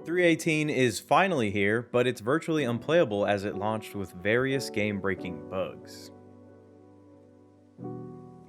3.18 is finally here, but it's virtually unplayable as it launched with various game-breaking bugs.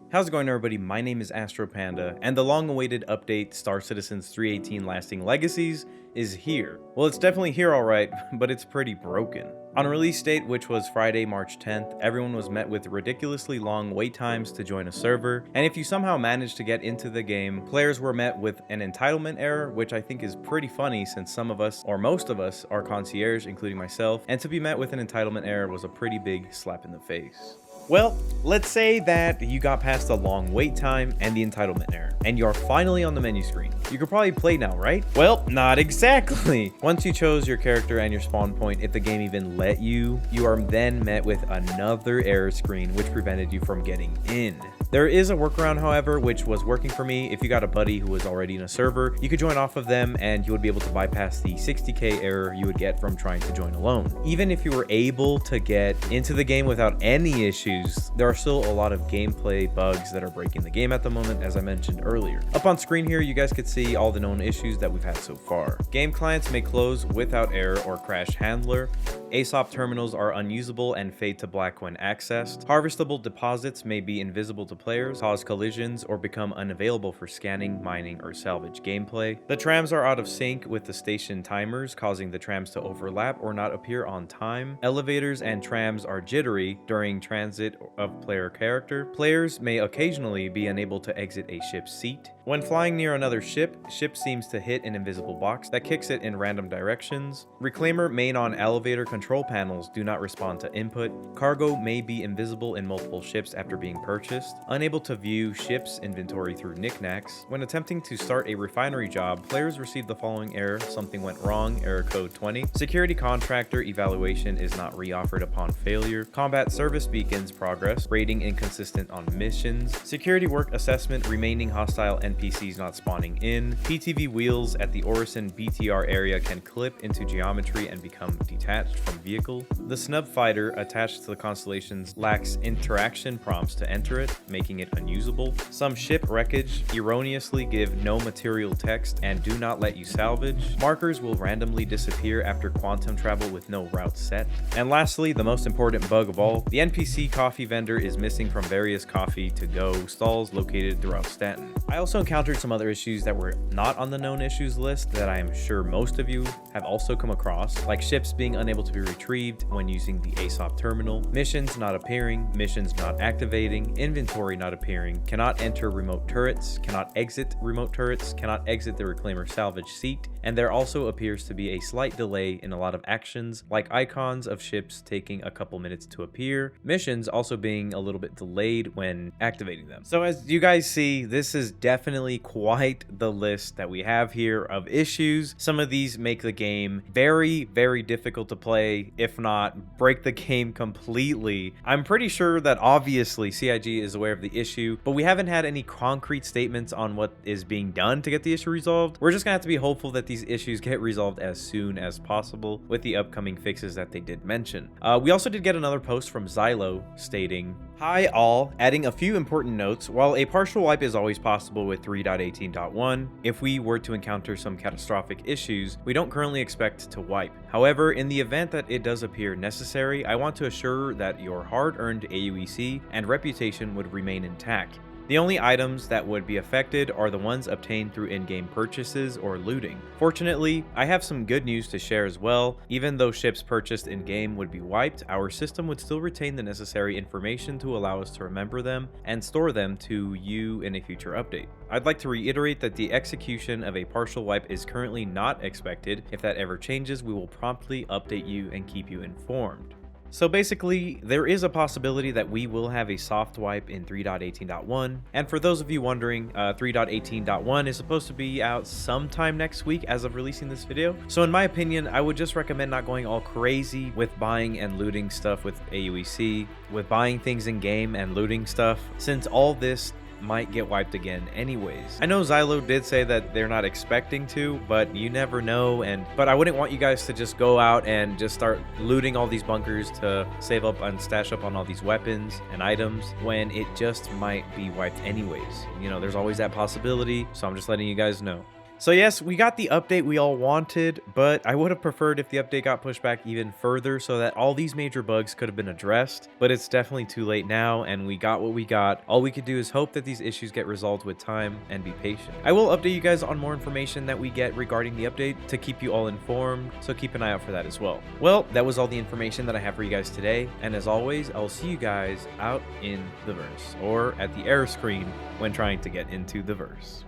How's it going, everybody? My name is Astro Panda, and the long-awaited update Star Citizen's 3.18 Lasting Legacies is here. Well, it's definitely here alright, but it's pretty broken. On release date, which was Friday, March 10th, everyone was met with ridiculously long wait times to join a server, and if you somehow managed to get into the game, players were met with an entitlement error, which I think is pretty funny since some of us, or most of us, are concierge, including myself, and to be met with an entitlement error was a pretty big slap in the face. Well, let's say that you got past the long wait time and the entitlement error, and you're finally on the menu screen. You could probably play now, right? Well, not exactly. Once you chose your character and your spawn point, if the game even let you, you are then met with another error screen which prevented you from getting in. There is a workaround, however, which was working for me. If you got a buddy who was already in a server, you could join off of them and you would be able to bypass the 60k error you would get from trying to join alone. Even if you were able to get into the game without any issues, there are still a lot of gameplay bugs that are breaking the game at the moment, as I mentioned earlier. Up on screen here, you guys could see all the known issues that we've had so far. Game clients may close without error or crash handler. ASOP terminals are unusable and fade to black when accessed. Harvestable deposits may be invisible to players, cause collisions, or become unavailable for scanning, mining, or salvage gameplay. The trams are out of sync with the station timers, causing the trams to overlap or not appear on time. Elevators and trams are jittery during transit of player character. Players may occasionally be unable to exit a ship's seat. When flying near another ship seems to hit an invisible box that kicks it in random directions. Reclaimer main on elevator control panels do not respond to input. Cargo may be invisible in multiple ships after being purchased. Unable to view ship's inventory through knickknacks. When attempting to start a refinery job, players receive the following error: something went wrong, error code 20. Security contractor evaluation is not reoffered upon failure. Combat service beacons progress. Rating inconsistent on missions. Security work assessment remaining hostile NPCs not spawning in. PTV wheels at the Orison BTR area can clip into geometry and become detached from vehicle. The snub fighter attached to the constellations lacks interaction prompts to enter it, making it unusable. Some ship wreckage erroneously give no material text and do not let you salvage. Markers will randomly disappear after quantum travel with no route set. And lastly, the most important bug of all, the NPC coffee vendor is missing from various coffee to go stalls located throughout Stanton. I also encountered some other issues that were not on the known issues list that I am sure most of you have also come across, like ships being unable to be retrieved when using the ASOP terminal, missions not appearing, missions not activating, inventory not appearing, cannot enter remote turrets, cannot exit remote turrets, cannot exit the reclaimer salvage seat, and there also appears to be a slight delay in a lot of actions, like icons of ships taking a couple minutes to appear, missions also being a little bit delayed when activating them. So as you guys see, this is definitely quite the list that we have here of issues. Some of these make the game very, very difficult to play, if not break the game completely. I'm pretty sure that obviously CIG is aware of the issue, but we haven't had any concrete statements on what is being done to get the issue resolved. We're just gonna have to be hopeful that these issues get resolved as soon as possible with the upcoming fixes that they did mention. We also did get another post from WILLOW stating, "Hi all, adding a few important notes. While a partial wipe is always possible with 3.18.1, if we were to encounter some catastrophic issues, we don't currently expect to wipe. However, in the event that it does appear necessary, I want to assure that your hard-earned AUEC and reputation would remain intact. The only items that would be affected are the ones obtained through in-game purchases or looting. Fortunately, I have some good news to share as well. Even though ships purchased in-game would be wiped, our system would still retain the necessary information to allow us to remember them and store them to you in a future update. I'd like to reiterate that the execution of a partial wipe is currently not expected. If that ever changes, we will promptly update you and keep you informed." So basically, there is a possibility that we will have a soft wipe in 3.18.1, and for those of you wondering, 3.18.1 is supposed to be out sometime next week as of releasing this video. So in my opinion, I would just recommend not going all crazy with buying and looting stuff with AUEC, with buying things in game and looting stuff, since all this might get wiped again anyways. I know WILLOW did say that they're not expecting to, but you never know. But I wouldn't want you guys to just go out and just start looting all these bunkers to save up and stash up on all these weapons and items when it just might be wiped anyways. You know, there's always that possibility, so I'm just letting you guys know. So yes, we got the update we all wanted, but I would have preferred if the update got pushed back even further so that all these major bugs could have been addressed, but it's definitely too late now and we got what we got. All we could do is hope that these issues get resolved with time and be patient. I will update you guys on more information that we get regarding the update to keep you all informed, so keep an eye out for that as well. Well, that was all the information that I have for you guys today, and as always, I'll see you guys out in the verse, or at the error screen when trying to get into the verse.